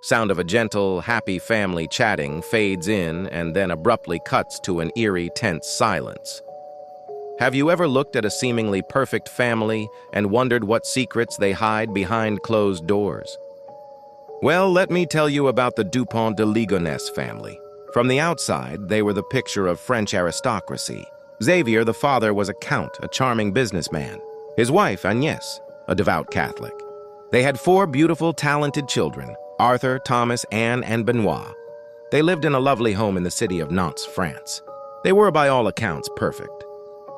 Sound of a gentle, happy family chatting fades in and then abruptly cuts to an eerie, tense silence. Have you ever looked at a seemingly perfect family and wondered what secrets they hide behind closed doors? Well, let me tell you about the Dupont de Ligonnès family. From the outside, they were the picture of French aristocracy. Xavier, the father, was a count, a charming businessman. His wife, Agnès, a devout Catholic. They had 4 beautiful, talented children, Arthur, Thomas, Anne, and Benoit. They lived in a lovely home in the city of Nantes, France. They were, by all accounts, perfect.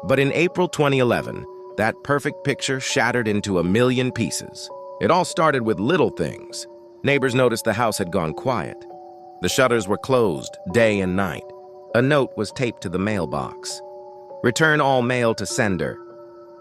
But in April 2011, that perfect picture shattered into a million pieces. It all started with little things. Neighbors noticed the house had gone quiet. The shutters were closed day and night. A note was taped to the mailbox. Return all mail to sender.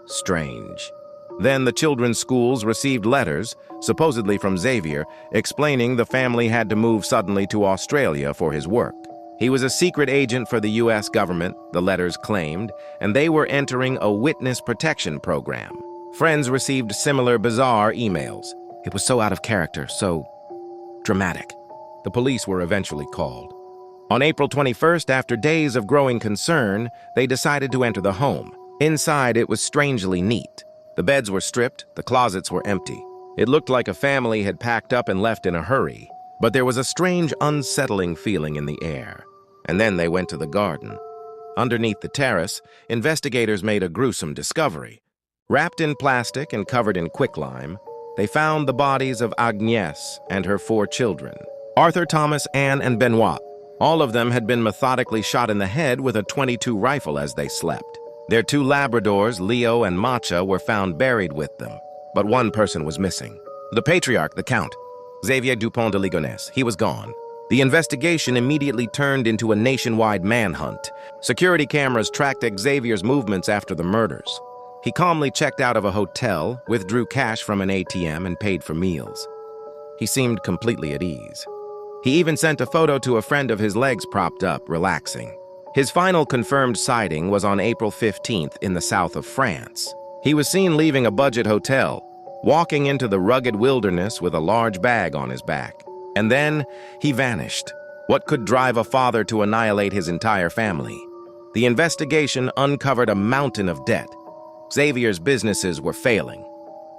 Strange. Then the children's schools received letters, supposedly from Xavier, explaining the family had to move suddenly to Australia for his work. He was a secret agent for the U.S. government, the letters claimed, and they were entering a witness protection program. Friends received similar bizarre emails. It was so out of character, so dramatic. The police were eventually called. On April 21st, after days of growing concern, they decided to enter the home. Inside, it was strangely neat. The beds were stripped, the closets were empty. It looked like a family had packed up and left in a hurry, but there was a strange, unsettling feeling in the air. And then they went to the garden. Underneath the terrace, investigators made a gruesome discovery. Wrapped in plastic and covered in quicklime, they found the bodies of Agnès and her 4 children, Arthur, Thomas, Anne, and Benoit. All of them had been methodically shot in the head with a .22 rifle as they slept. Their 2 Labradors, Leo and Matcha, were found buried with them, but one person was missing. The patriarch, the Count, Xavier Dupont de Ligonnès, he was gone. The investigation immediately turned into a nationwide manhunt. Security cameras tracked Xavier's movements after the murders. He calmly checked out of a hotel, withdrew cash from an ATM, and paid for meals. He seemed completely at ease. He even sent a photo to a friend of his, legs propped up, relaxing. His final confirmed sighting was on April 15th in the south of France. He was seen leaving a budget hotel, walking into the rugged wilderness with a large bag on his back. And then he vanished. What could drive a father to annihilate his entire family? The investigation uncovered a mountain of debt. Xavier's businesses were failing.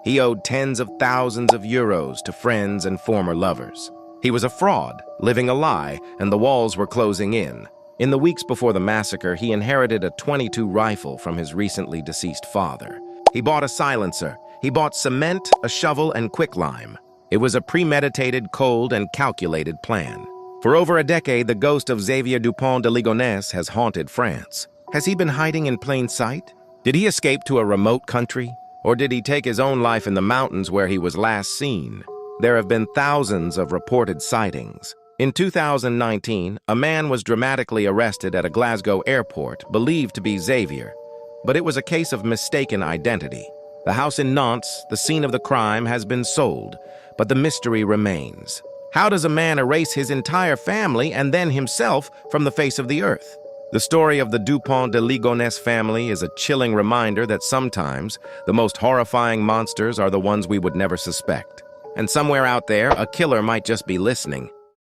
He owed tens of thousands of euros to friends and former lovers. He was a fraud, living a lie, and the walls were closing in. In the weeks before the massacre, he inherited a .22 rifle from his recently deceased father. He bought a silencer. He bought cement, a shovel, and quicklime. It was a premeditated, cold, and calculated plan. For over a decade, the ghost of Xavier Dupont de Ligonnès has haunted France. Has he been hiding in plain sight? Did he escape to a remote country? Or did he take his own life in the mountains where he was last seen? There have been thousands of reported sightings. In 2019, a man was dramatically arrested at a Glasgow airport, believed to be Xavier. But it was a case of mistaken identity. The house in Nantes, the scene of the crime, has been sold, but the mystery remains. How does a man erase his entire family and then himself from the face of the earth? The story of the Dupont de Ligonnès family is a chilling reminder that sometimes the most horrifying monsters are the ones we would never suspect. And somewhere out there, a killer might just be listening,